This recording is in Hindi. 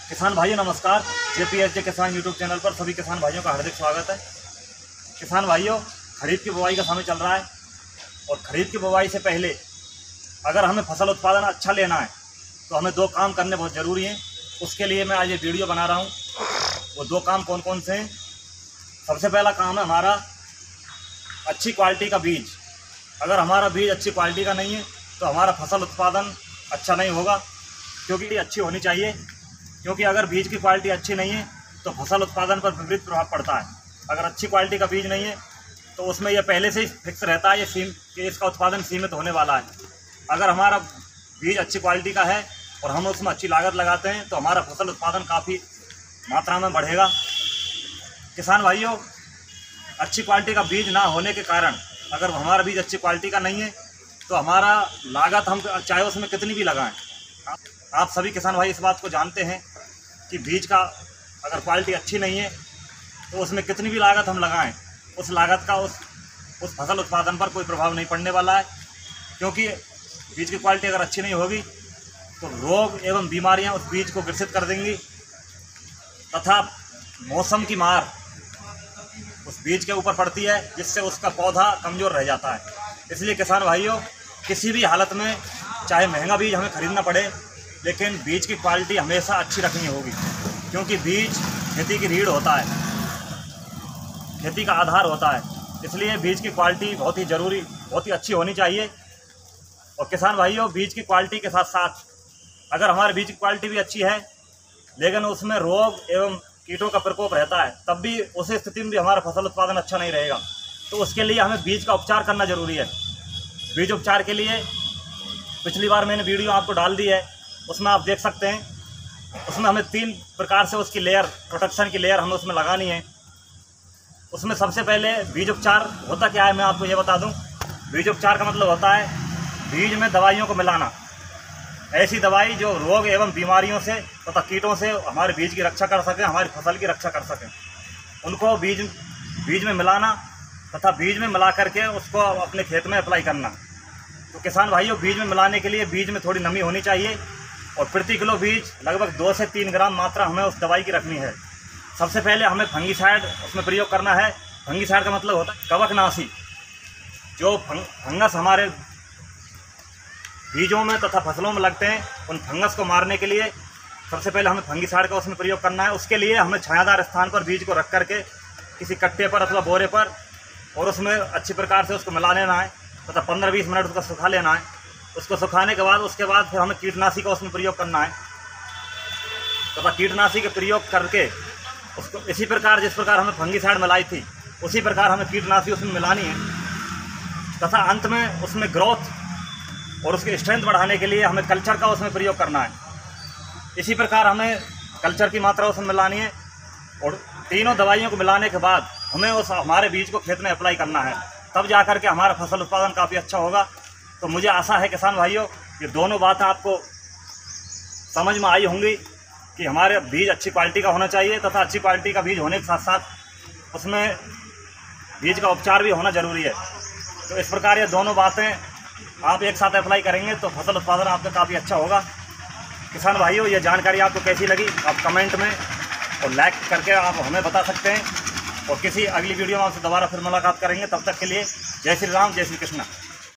किसान भाइयों नमस्कार। JPSJ किसान यूट्यूब चैनल पर सभी किसान भाइयों का हार्दिक स्वागत है। किसान भाइयों, खरीफ की बुवाई का समय चल रहा है और खरीफ की बुवाई से पहले अगर हमें फसल उत्पादन अच्छा लेना है तो हमें दो काम करने बहुत ज़रूरी हैं। उसके लिए मैं आज ये वीडियो बना रहा हूँ। वो दो काम कौन कौन से हैं? सबसे पहला काम है हमारा अच्छी क्वालिटी का बीज। अगर हमारा बीज अच्छी क्वालिटी का नहीं है तो हमारा फसल उत्पादन अच्छा नहीं होगा, क्योंकि अच्छी होनी चाहिए। क्योंकि अगर बीज की क्वालिटी अच्छी नहीं है तो फसल उत्पादन पर विपरीत प्रभाव पड़ता है। अगर अच्छी क्वालिटी का बीज नहीं है तो उसमें यह पहले से ही फिक्स रहता है कि इसका उत्पादन सीमित होने वाला है। अगर हमारा बीज अच्छी क्वालिटी का है और हम उसमें अच्छी लागत लगाते हैं तो हमारा फसल उत्पादन काफ़ी मात्रा में बढ़ेगा। किसान भाइयों, अच्छी क्वालिटी का बीज ना होने के कारण अगर हमारा बीज अच्छी क्वालिटी का नहीं है तो हमारा लागत हम चाहे उसमें कितनी भी लगाएं, आप सभी किसान भाई इस बात को जानते हैं कि बीज का अगर क्वालिटी अच्छी नहीं है तो उसमें कितनी भी लागत हम लगाएं, उस लागत का उस फसल उत्पादन पर कोई प्रभाव नहीं पड़ने वाला है। क्योंकि बीज की क्वालिटी अगर अच्छी नहीं होगी तो रोग एवं बीमारियां उस बीज को ग्रसित कर देंगी तथा मौसम की मार उस बीज के ऊपर पड़ती है, जिससे उसका पौधा कमज़ोर रह जाता है। इसलिए किसान भाइयों, किसी भी हालत में चाहे महंगा बीज हमें खरीदना पड़े, लेकिन बीज की क्वालिटी हमेशा अच्छी रखनी होगी। क्योंकि बीज खेती की रीढ़ होता है, खेती का आधार होता है। इसलिए बीज की क्वालिटी बहुत ही अच्छी होनी चाहिए। और किसान भाइयों, बीज की क्वालिटी के साथ साथ अगर हमारे बीज की क्वालिटी भी अच्छी है लेकिन उसमें रोग एवं कीटों का प्रकोप रहता है, तब भी उस स्थिति में भी हमारा फसल उत्पादन अच्छा नहीं रहेगा। तो उसके लिए हमें बीज का उपचार करना ज़रूरी है। बीज उपचार के लिए पिछली बार मैंने वीडियो आपको डाल दी है, उसमें आप देख सकते हैं। उसमें हमें 3 प्रकार से उसकी लेयर, प्रोटेक्शन की लेयर हमें उसमें लगानी है। उसमें सबसे पहले बीज उपचार होता क्या है, मैं आपको ये बता दूं। बीज उपचार का मतलब होता है बीज में दवाइयों को मिलाना। ऐसी दवाई जो रोग एवं बीमारियों से तथा कीटों से हमारे बीज की रक्षा कर सकें, हमारी फसल की रक्षा कर सकें, उनको बीज में मिलाना तथा बीज में मिला करके उसको अपने खेत में अप्लाई करना। तो किसान भाइयों, बीज में मिलाने के लिए बीज में थोड़ी नमी होनी चाहिए और प्रति किलो बीज लगभग 2 से 3 ग्राम मात्रा हमें उस दवाई की रखनी है। सबसे पहले हमें फंगीसाइड उसमें प्रयोग करना है। फंगीसाइड का मतलब होता है कवकनाशी। जो फंगस हमारे बीजों में तथा फसलों में लगते हैं, उन फंगस को मारने के लिए सबसे पहले हमें फंगीसाइड का उसमें प्रयोग करना है। उसके लिए हमें छायादार स्थान पर बीज को रख करके किसी कट्टे पर अथवा बोरे पर और उसमें अच्छी प्रकार से उसको मिला लेना है तथा 15-20 मिनट उसको सुखा लेना है। उसको सुखाने के बाद उसके बाद फिर हमें कीटनाशी का उसमें प्रयोग करना है तथा कीटनाशी के प्रयोग करके उसको इसी प्रकार जिस प्रकार हमें फंगीसाइड मिलाई थी उसी प्रकार हमें कीटनाशी उसमें मिलानी है तथा अंत में उसमें ग्रोथ और उसकी स्ट्रेंथ बढ़ाने के लिए हमें कल्चर का उसमें प्रयोग करना है। इसी प्रकार हमें कल्चर की मात्रा उसमें मिलानी है और तीनों दवाइयों को मिलाने के बाद हमें हमारे बीज को खेत में अप्लाई करना है। तब जा कर के हमारा फसल उत्पादन काफ़ी अच्छा होगा। तो मुझे आशा है किसान भाइयों, ये दोनों बातें आपको समझ में आई होंगी कि हमारे बीज अच्छी क्वालिटी का होना चाहिए तथा अच्छी क्वालिटी का बीज होने के साथ साथ उसमें बीज का उपचार भी होना ज़रूरी है। तो इस प्रकार ये दोनों बातें आप एक साथ अप्लाई करेंगे तो फसल उत्पादन आपका काफ़ी अच्छा होगा। किसान भाइयों, ये जानकारी आपको कैसी लगी आप कमेंट में और लाइक करके आप हमें बता सकते हैं। और किसी अगली वीडियो में आपसे दोबारा फिर मुलाकात करेंगे। तब तक के लिए जय श्री राम, जय श्री कृष्ण।